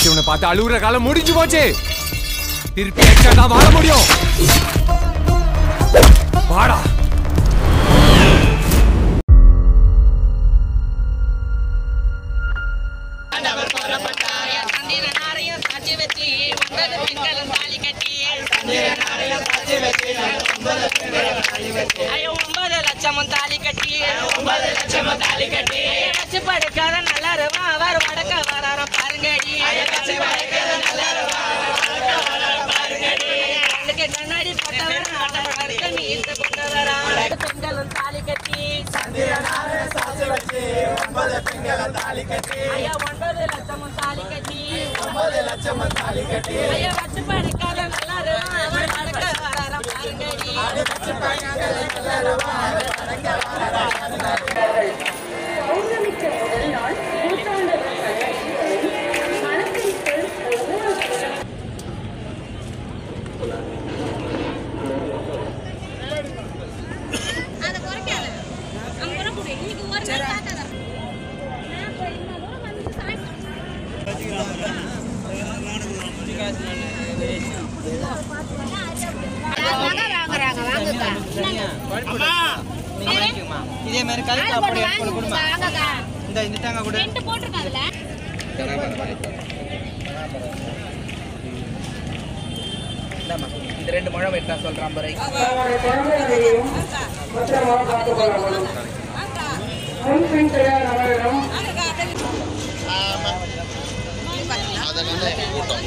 படிச்சவனை பார்த்து அழுகுற காலம் முடிஞ்சு போச்சு. திருப்பி எக்ஸ்ட்ரா தான் வாழ முடியும். வாடா. படுக்காத நல்லாருவா அவர் வடக்க வராரம் பாருங்கடி. கண்ணாடி போட்டவர் பெண்களும் தாலி கட்டி 9 லட்சமும் தாலி கட்டி ஐயா வச்சு படுக்காத நல்லாருவா அவர் வடக்க வராரம் பாருங்கடி. இதே மாதிரி கலெக்ட் அப்படி எடுத்து கொடுமா. இந்த இந்தாங்க கூட ரெண்டு போட்டுருக்காங்கல. இந்தாமா இந்த ரெண்டு முழம் வெட்டா சொல்றான் பாரு.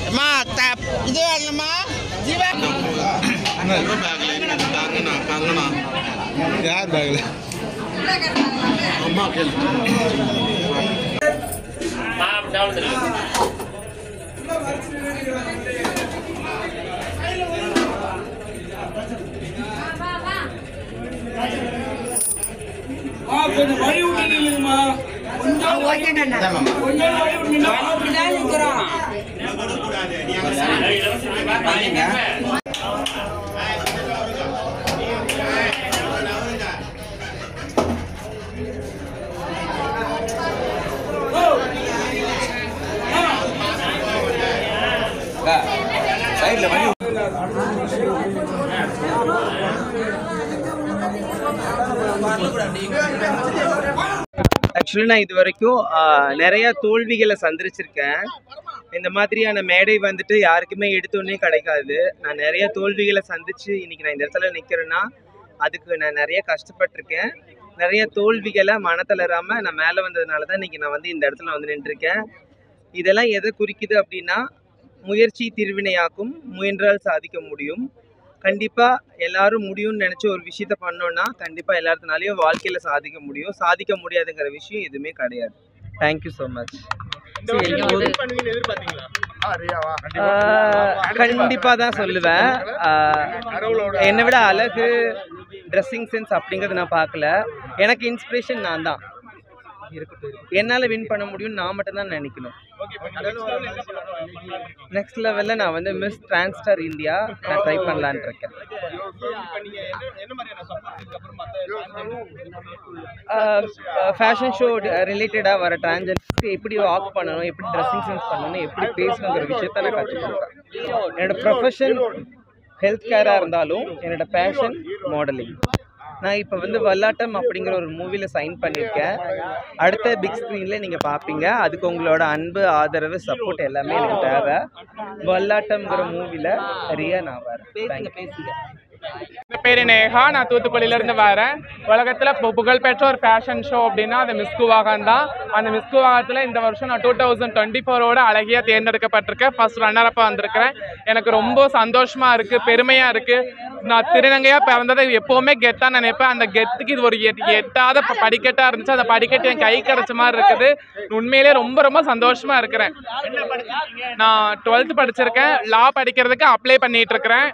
அம்மா டாப் இது வேணுமா ஜீவா அண்ணா பேக்ல காங்கனா காங்கனா யார் பேக்ல அம்மா கேள் மாம் டவுன் தெரியல கொஞ்சம் வழி விட்டு நில்லுங்கம்மா. கொஞ்சம் வழி விட்டு அப்படிதான் நிக்கிறோம். சைடுல வழி ஆக்சுவலி நான் இது வரைக்கும் நிறைய தோல்விகளை சந்திச்சிருக்கேன். இந்த மாதிரியான மேடை வந்துட்டு யாருக்குமே எடுத்தோடனே கிடைக்காது. நான் நிறைய தோல்விகளை சந்திச்சு இன்னைக்கு நான் இந்த இடத்துல நிற்கிறேன்னா அதுக்கு நான் நிறைய கஷ்டப்பட்டிருக்கேன். நிறைய தோல்விகளை மனத்தளராம நான் மேலே வந்ததுனால தான் இன்னைக்கு நான் வந்து இந்த இடத்துல வந்து நின்றுருக்கேன். இதெல்லாம் எதை குறிக்குது அப்படின்னா, முயற்சி திருவினையாக்கும், முயன்றால் சாதிக்க முடியும். கண்டிப்பாக எல்லாரும் முடியும்னு நினச்ச ஒரு விஷயத்த பண்ணோன்னா கண்டிப்பாக எல்லாத்தினாலையும் வாழ்க்கையில் சாதிக்க முடியும். சாதிக்க முடியாதுங்கிற விஷயம் எதுவுமே கிடையாது. Thank you so much. கண்டிப்பாக தான் சொல்லுவேன். என்னை விட அழகு, ட்ரெஸ்ஸிங் சென்ஸ் அப்படிங்கிறது நான் பார்க்கல. எனக்கு இன்ஸ்பிரேஷன் நான் தான். என்னால் வின் பண்ண முடியும்னு நான் மட்டும்தான் நினைக்கணும். நெக்ஸ்ட் லெவலில் நான் வந்து மிஸ் டிரான்ஸ்டார் இந்தியா நான் ட்ரை பண்ணலான்னு இருக்கேன். ஃபேஷன் ஷோ ரிலேட்டடாக வர டிரான்ஜெண்டர்ஸ்க்கு எப்படி வாக் பண்ணணும், எப்படி ட்ரெஸ்ஸிங் சென்ஸ் பண்ணணும், எப்படி பேசணுங்கிற விஷயத்த நான் கற்றுக் கொடுப்பேன். என்னோடய ப்ரொஃபஷன் ஹெல்த் கேராக இருந்தாலும் என்னோட பேஷன் மாடலிங். நான் இப்போ வந்து வல்லாட்டம் அப்படிங்கிற ஒரு மூவியில் சைன் பண்ணியிருக்கேன். அடுத்த பிக் ஸ்க்ரீனில் நீங்கள் பார்ப்பீங்க. அதுக்கு உங்களோட அன்பு, ஆதரவு, சப்போர்ட் எல்லாமே எனக்கு தேவை. வல்லாட்டம்ங்கிற மூவியில் ரியா நான் வரேன். பேசுங்க. என் பேர் நேஹா. நான் தூத்துக்குடியிலேருந்து வரேன். உலகத்தில் புகழ்பெற்ற ஒரு ஃபேஷன் ஷோ அப்படின்னா அது மிஸ் குவாகம் தான். அந்த மிஸ் குவாகத்தில் இந்த வருஷம் நான் 2024 அழகியாக தேர்ந்தெடுக்கப்பட்டிருக்கேன். ஃபர்ஸ்ட் ரன்னரப்பாக வந்திருக்கிறேன். எனக்கு ரொம்ப சந்தோஷமாக இருக்குது, பெருமையாக இருக்குது. நான் திருநங்கையாக பிறந்ததை எப்போவுமே கெத்தாக நினைப்பேன். அந்த கெத்துக்கு இது ஒரு எட்டாத படிக்கட்டாக இருந்துச்சு. அந்த படிக்கட்டு என் கை கிடைச்ச மாதிரி இருக்குது. உண்மையிலே ரொம்ப ரொம்ப சந்தோஷமாக இருக்கிறேன். நான் 12th படிச்சிருக்கேன். லா படிக்கிறதுக்கு அப்ளை பண்ணிட்டு இருக்கிறேன்.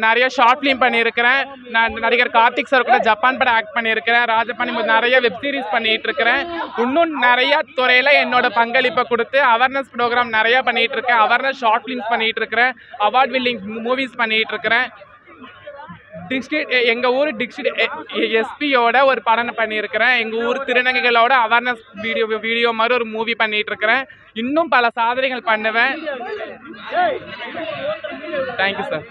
நிறைய ஷார்ட் ஃபிலிம் பண்ணியிருக்கிறேன். நான் நடிகர் கார்த்திக் சார் கூட ஜப்பான் படம் ஆக்ட் பண்ணியிருக்கிறேன். ராஜபாணி நிறைய வெப் சீரிஸ் பண்ணிட்டு இருக்கிறேன். இன்னும் நிறைய துறையில் என்னோட பங்களிப்பை கொடுத்து அவேர்னஸ் ப்ரோக்ராம் நிறைய பண்ணிட்டு இருக்கேன். அவேர்னஸ் ஷார்ட் ஃபிலிம்ஸ் பண்ணிட்டு இருக்கிறேன். அவார்ட் வில்லிங் மூவிஸ் பண்ணிட்டு இருக்கிறேன். டிஸ்ட்ரிக்ட் எங்கள் ஊர் டிஸ்ட்ரிக்ட் எஸ்பியோட ஒரு படம் பண்ணியிருக்கிறேன். எங்கள் ஊர் திருநங்கைகளோட அவேர்னஸ் வீடியோ மாதிரி ஒரு மூவி பண்ணிட்டு இருக்கிறேன். இன்னும் பல சாதனைகள் பண்ணுவேன். Thank you sir.